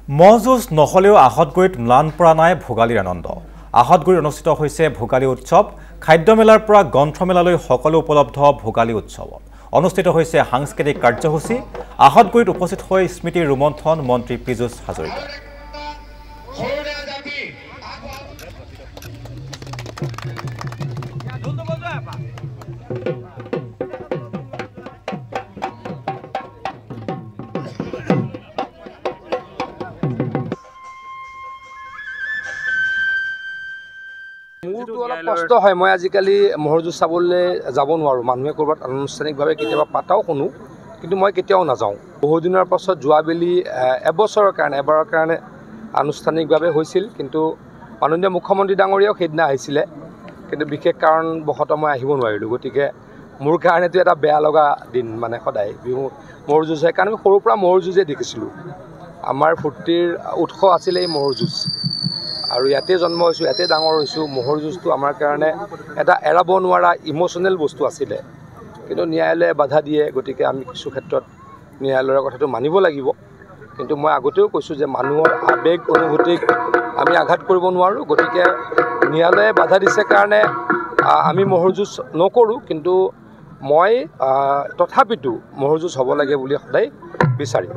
মহযুঁজ নহলেও আহতগুৰিত ম্লান পৰা নাই ভোগালীৰ আনন্দ। আহতগুৰিত অনুষ্ঠিত হৈছে ভোগালী উৎসৱ। খাদ্যমেলাৰ পৰা গ্ৰন্থমেলালৈ সকলো উপলব্ধ ভোগালী উৎসৱত অনুষ্ঠিত হৈছে সাংস্কৃতিক কাৰ্যসূচী। আহতগুৰিত উপস্থিত হৈ স্মৃতি ৰোমন্থন মন্ত্ৰী পীযুষ হাজৰিকা। মোৰটো অলপ কষ্ট হয়। মই আজিকালি মহৰযুঁজ চাবলৈ যাব নোৱাৰোঁ। মানুহে ক'ৰবাত আনুষ্ঠানিকভাৱে কেতিয়াবা পাতাও শুনো, কিন্তু মই কেতিয়াও নাযাওঁ। বহুদিনৰ পাছত যোৱাবেলি এবাৰৰ কাৰণে আনুষ্ঠানিকভাৱে হৈছিল, কিন্তু মাননীয় মুখ্যমন্ত্ৰী ডাঙৰীয়াও সেইদিনা আহিছিলে, কিন্তু বিশেষ কাৰণবশতঃ মই আহিব নোৱাৰিলোঁ। গতিকে মোৰ কাৰণেতো এটা বেয়া লগা দিন, মানে সদায় বিহু মহৰযুঁজ হয়, কাৰণ আমি সৰুৰ পৰা মহৰযুঁজেই দেখিছিলোঁ। আমাৰ ফূৰ্তিৰ উৎস আছিলে এই মহৰযুঁজ, আৰু ইয়াতে জন্ম হৈছোঁ, ইয়াতে ডাঙৰ হৈছোঁ। মহৰযুঁজটো আমাৰ কাৰণে এটা এৰাব নোৱাৰা ইম'চনেল বস্তু আছিলে, কিন্তু ন্যায়ালয়ে বাধা দিয়ে। গতিকে আমি কিছু ক্ষেত্ৰত ন্যায়ালয়ৰ কথাটো মানিব লাগিব, কিন্তু মই আগতেও কৈছোঁ যে মানুহৰ আৱেগ অনুভূতিক আমি আঘাত কৰিব নোৱাৰোঁ। গতিকে ন্যায়ালয়ে বাধা দিছে কাৰণে আমি মহৰযুঁজ নকৰোঁ, কিন্তু মই তথাপিতো মহৰযুঁজ হ'ব লাগে বুলি সদায় বিচাৰিম।